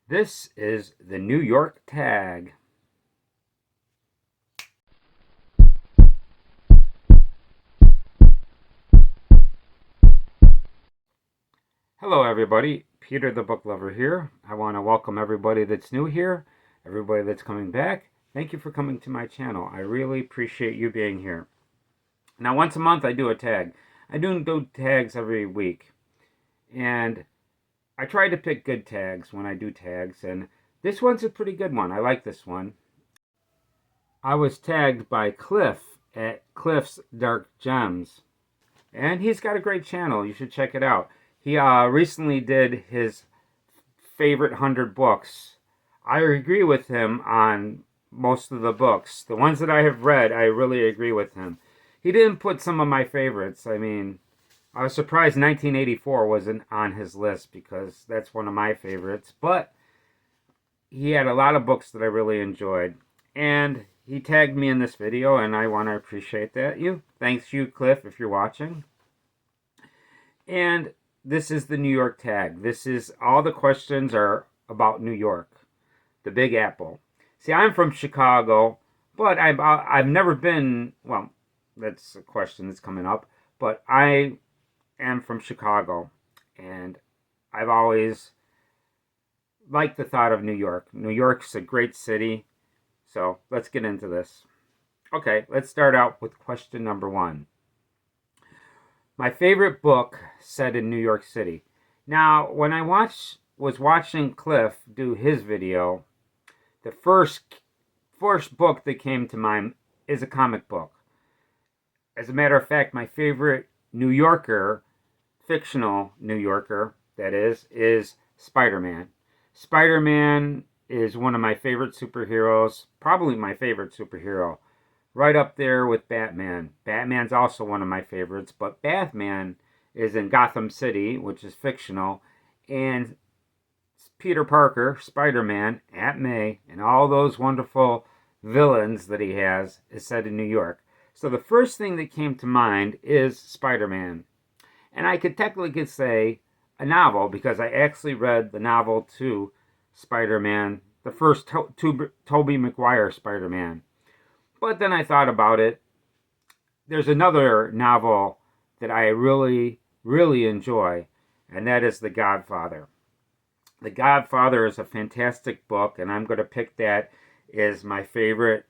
This is the New York Tag. Hello, everybody. Peter the Book Lover here. I want to welcome everybody that's new here, everybody that's coming back. Thank you for coming to my channel. I really appreciate you being here. Now, once a month, I do a tag. I do tags every week. And I try to pick good tags when I do tags. And this one's a pretty good one. I like this one. I was tagged by Cliff at Cliff's Dark Gems. And he's got a great channel. You should check it out. He recently did his favorite 100 books. I agree with him on most of the books. The ones that I have read, I really agree with him. He didn't put some of my favorites. I mean, I was surprised 1984 wasn't on his list because that's one of my favorites. But he had a lot of books that I really enjoyed. And he tagged me in this video, and I want to appreciate that. Thanks you, Cliff, if you're watching. And this is the New York Tag. This is all the questions are about New York, the Big Apple. See, I'm from Chicago, but I've never been. Well, that's a question that's coming up. But I am from Chicago, and I've always liked the thought of New York. New York's a great city, so let's get into this. Okay, let's start out with question number one. My favorite book set in New York City. Now, when I was watching Cliff do his video, the first book that came to mind is a comic book. As a matter of fact, my favorite New Yorker, fictional New Yorker, that is Spider-Man. Spider-Man is one of my favorite superheroes, probably my favorite superhero. Right up there with Batman. Batman's also one of my favorites, but Batman is in Gotham City, which is fictional, and Peter Parker, Spider-Man, Aunt May, and all those wonderful villains that he has is set in New York. So the first thing that came to mind is Spider-Man. And I could technically say a novel because I actually read the novel to Spider-Man, the first Tobey Maguire Spider-Man. But then I thought about it. There's another novel that I really, really enjoy, and that is The Godfather. The Godfather is a fantastic book, and I'm going to pick that as my favorite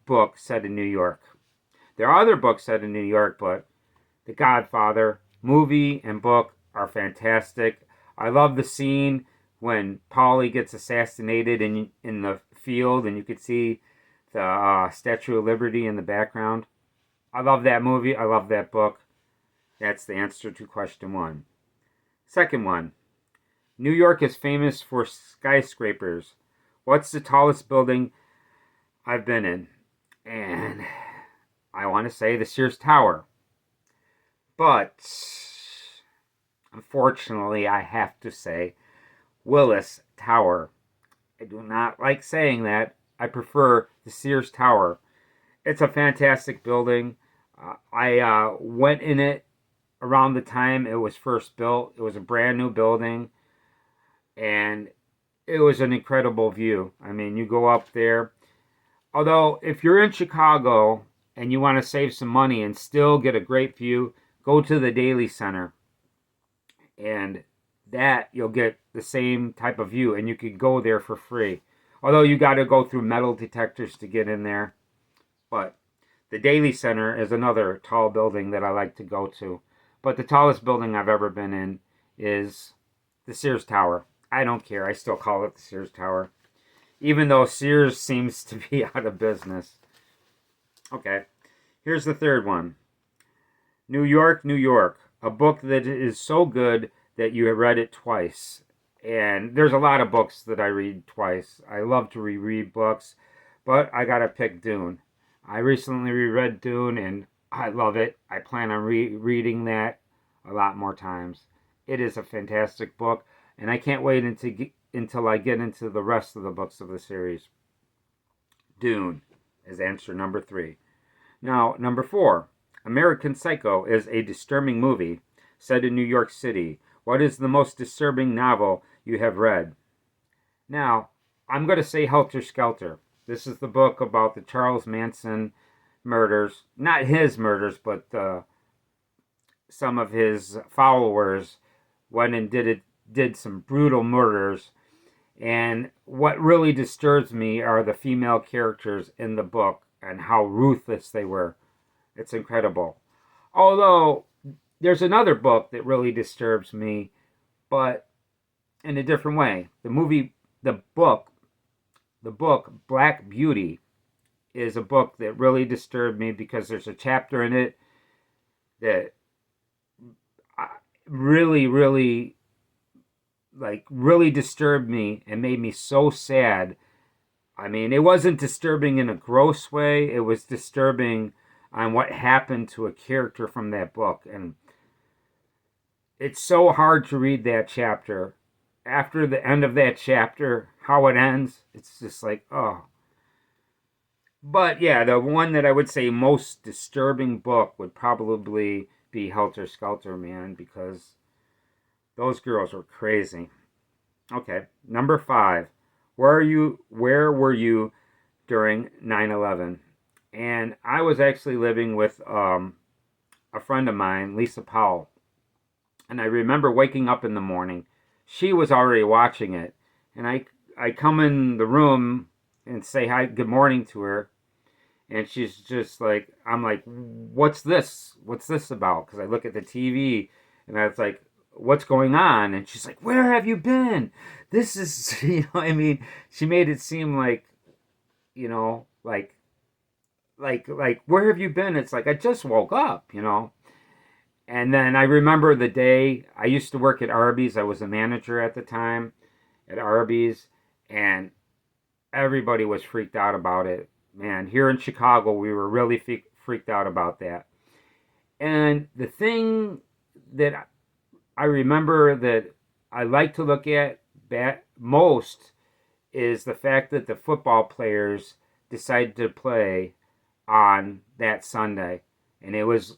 book set in New York. There are other books set in New York, but The Godfather, movie and book, are fantastic. I love the scene when Paulie gets assassinated in the field, and you could see the Statue of Liberty in the background. I love that movie. I love that book. That's the answer to question one. Second one. New York is famous for skyscrapers. What's the tallest building I've been in? And I want to say the Sears Tower. But unfortunately, I have to say Willis Tower. I do not like saying that. I prefer the Sears Tower. It's a fantastic building. I went in it around the time it was first built. It was a brand new building, and it was an incredible view. I mean, you go up there. Although, if you're in Chicago and you want to save some money and still get a great view, go to the Daily Center. And that you'll get the same type of view, and you could go there for free. Although you got to go through metal detectors to get in there. But the Daily Center is another tall building that I like to go to. But the tallest building I've ever been in is the Sears Tower. I don't care. I still call it the Sears Tower. Even though Sears seems to be out of business. Okay. Here's the third one. New York, New York. A book that is so good that you have read it twice. And there's a lot of books that I read twice. I love to reread books, but I gotta pick Dune. I recently reread Dune, and I love it. I plan on reading that a lot more times. It is a fantastic book, and I can't wait until I get into the rest of the books of the series. Dune is answer number 3. Now, number 4. American Psycho is a disturbing movie set in New York City. What is the most disturbing novel you have read? Now, I'm going to say Helter Skelter. This is the book about the Charles Manson murders. Not his murders, but some of his followers went and did some brutal murders. And what really disturbs me are the female characters in the book and how ruthless they were. It's incredible. Although there's another book that really disturbs me, but in a different way. The book, the book Black Beauty is a book that really disturbed me because there's a chapter in it that really, really, like, really disturbed me and made me so sad. I mean, it wasn't disturbing in a gross way. It was disturbing on what happened to a character from that book. And it's so hard to read that chapter. After the end of that chapter, how it ends, it's just like, oh. But yeah, the one that I would say most disturbing book would probably be Helter Skelter, man, because those girls were crazy. Okay, number 5. Where were you during 9/11? And I was actually living with a friend of mine, Lisa Powell. And I remember waking up in the morning. She was already watching it. And I come in the room and say hi, good morning to her. And she's just like, I'm like, what's this? What's this about? Because I look at the TV and I was like, what's going on? And she's like, where have you been? This is, I mean, she made it seem like, you know, like, where have you been? It's like, I just woke up. And then I remember the day I used to work at Arby's. I was a manager at the time at Arby's, and everybody was freaked out about it. Man, here in Chicago, we were really freaked out about that. And the thing that I remember that I like to look at most is the fact that the football players decided to play on that Sunday. And I was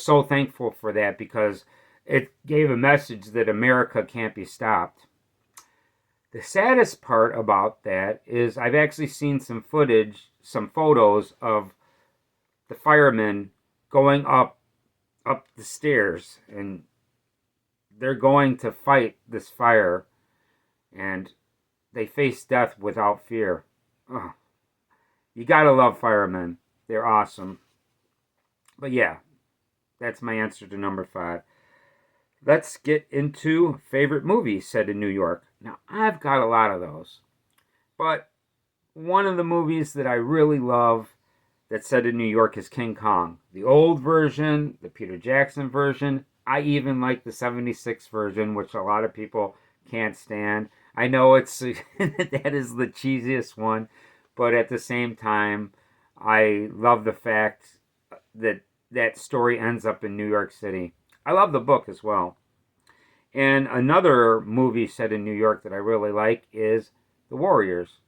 so thankful for that because it gave a message that America can't be stopped. The saddest part about that is I've actually seen some footage, some photos of the firemen going up the stairs, and they're going to fight this fire, and they face death without fear. Ugh. You gotta love firemen. They're awesome. But yeah, that's my answer to number 5. Let's get into favorite movies set in New York. Now, I've got a lot of those. But one of the movies that I really love that's set in New York is King Kong. The old version, the Peter Jackson version. I even like the 76 version, which a lot of people can't stand. I know it's that is the cheesiest one, but at the same time, I love the fact that that story ends up in New York City. I love the book as well. And another movie set in New York that I really like is The Warriors.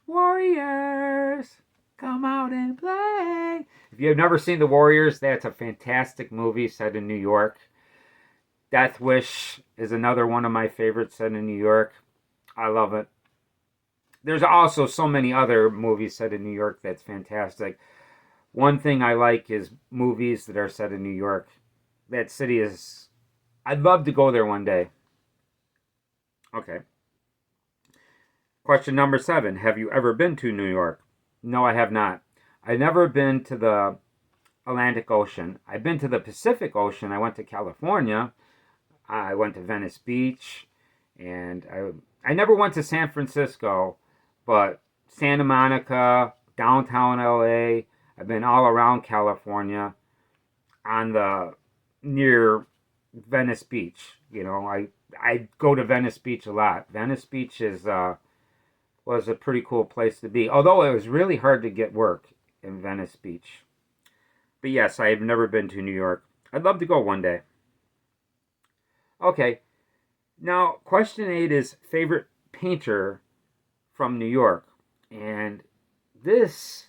Warriors, come out and play. If you have never seen The Warriors, that's a fantastic movie set in New York. Death Wish is another one of my favorites set in New York. I love it. There's also so many other movies set in New York that's fantastic. One thing I like is movies that are set in New York. That city is... I'd love to go there one day. Okay. Question number 7. Have you ever been to New York? No, I have not. I've never been to the Atlantic Ocean. I've been to the Pacific Ocean. I went to California. I went to Venice Beach. And I never went to San Francisco, but Santa Monica, downtown LA. I've been all around California on the near Venice Beach. I go to Venice Beach a lot. Venice Beach was a pretty cool place to be, although it was really hard to get work in Venice Beach. But yes, I have never been to New York. I'd love to go one day. Okay, now question 8 is favorite painter from New York. And this,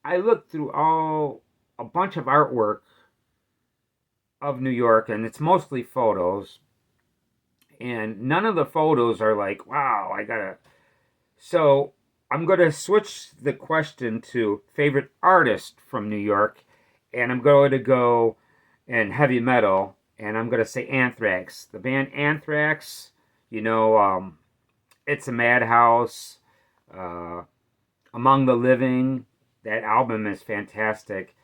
I looked through a bunch of artwork of New York, and it's mostly photos. And none of the photos are like, wow, I gotta So I'm going to switch the question to favorite artist from New York, and I'm going to go in heavy metal, and I'm going to say Anthrax. The band Anthrax, you know, It's a Madhouse, uh, Among the Living. That album is fantastic.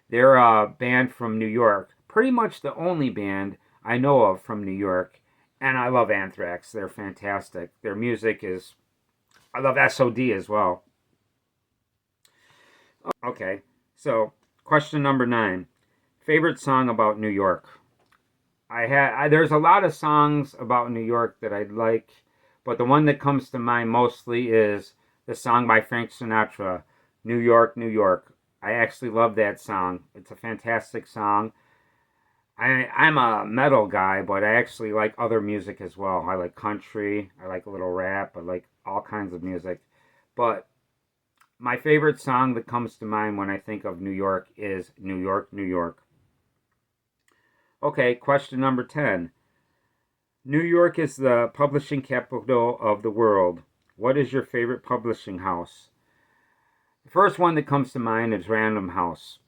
They're a band from New York, pretty much the only band I know of from New York, and I love Anthrax. They're fantastic. Their music is, I love SOD as well. Okay, so question number 9. Favorite song about New York? There's a lot of songs about New York that I like, but the one that comes to mind mostly is the song by Frank Sinatra, New York, New York. I actually love that song. It's a fantastic song. I'm a metal guy, but I actually like other music as well. I like country, I like a little rap, I like all kinds of music. But my favorite song that comes to mind when I think of New York is New York, New York. Okay, question number 10. New York is the publishing capital of the world. What is your favorite publishing house? The first one that comes to mind is Random House.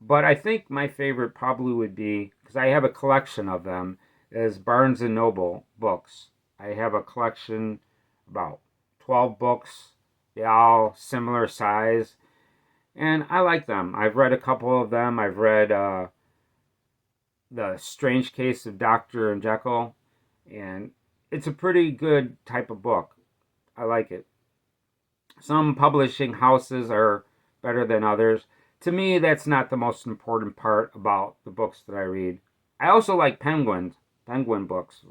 But I think my favorite probably would be, because I have a collection of them, is Barnes & Noble books. I have a collection, about 12 books. They all similar size. And I like them. I've read a couple of them. I've read The Strange Case of Dr. and Jekyll. And it's a pretty good type of book. I like it. Some publishing houses are better than others. To me, that's not the most important part about the books that I read. I also like Penguin books.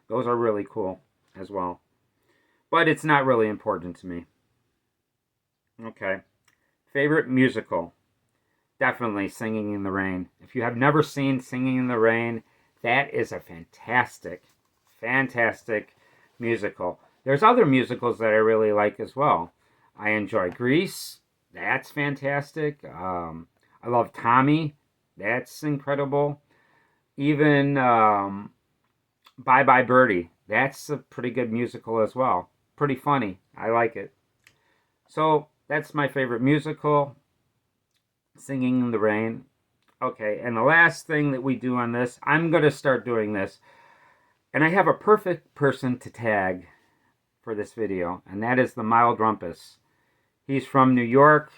Those are really cool as well. But it's not really important to me. Okay. Favorite musical? Definitely Singing in the Rain. If you have never seen Singing in the Rain, that is a fantastic, fantastic musical. There's other musicals that I really like as well. I enjoy Grease. That's fantastic. I love Tommy. That's incredible. Even Bye Bye Birdie. That's a pretty good musical as well. Pretty funny. I like it. So that's my favorite musical, Singing in the Rain. Okay, and the last thing that we do on this, I'm going to start doing this. And I have a perfect person to tag for this video, and that is the Mild Rumpus. He's from New York.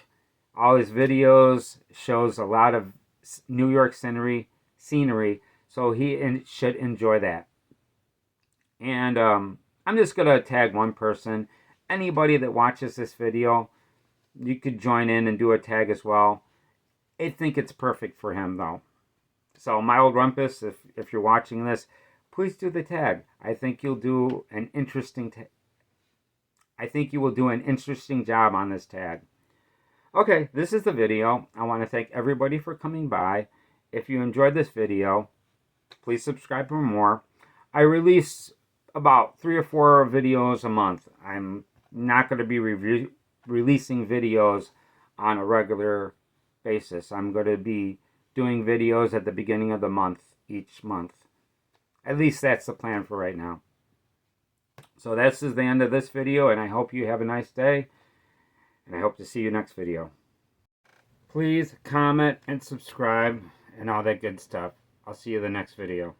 All his videos shows a lot of New York scenery, so he should enjoy that. And I'm just going to tag one person. Anybody that watches this video, you could join in and do a tag as well. I think it's perfect for him, though. So, Mild Rumpus, if you're watching this, please do the tag. I think you'll do an interesting I think you will do an interesting job on this tag. Okay, this is the video. I want to thank everybody for coming by. If you enjoyed this video, please subscribe for more. I release about 3 or 4 videos a month. I'm not going to be releasing videos on a regular basis. I'm going to be doing videos at the beginning of the month, each month. At least that's the plan for right now. So this is the end of this video, and I hope you have a nice day, and I hope to see you next video. Please comment and subscribe and all that good stuff. I'll see you in the next video.